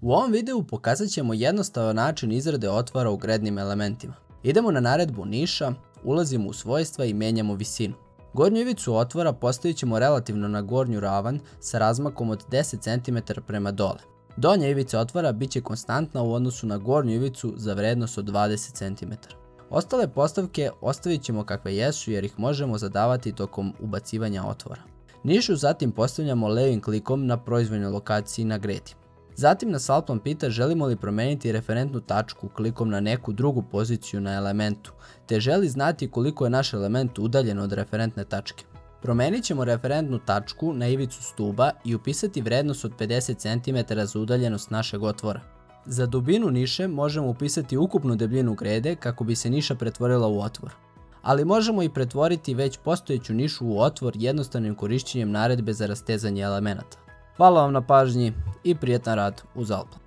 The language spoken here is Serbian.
U ovom videu pokazat ćemo jednostavan način izrade otvora u grednim elementima. Idemo na naredbu niša, ulazimo u svojstva i menjamo visinu. Gornju ivicu otvora postavit ćemo relativno na gornju ravan sa razmakom od 10 cm prema dole. Donja ivica otvora bit će konstantna u odnosu na gornju ivicu za vrednost od 20 cm. Ostale postavke ostavit ćemo kakve jesu jer ih možemo zadavati tokom ubacivanja otvora. Nišu zatim postavljamo levim klikom na proizvoljnoj lokaciji na gredi. Zatim nas Saltman pita želimo li promijeniti referentnu tačku klikom na neku drugu poziciju na elementu, te želi znati koliko je naš element udaljen od referentne tačke. Promijenit ćemo referentnu tačku na ivicu stuba i upisati vrednost od 50 cm za udaljenost našeg otvora. Za dubinu niše možemo upisati ukupnu debljinu grede kako bi se niša pretvorila u otvor. Ali možemo i pretvoriti već postojeću nišu u otvor jednostavnim korišćenjem naredbe za rastezanje elemenata. Hvala vam na pažnji i prijetan rad uz Alplan.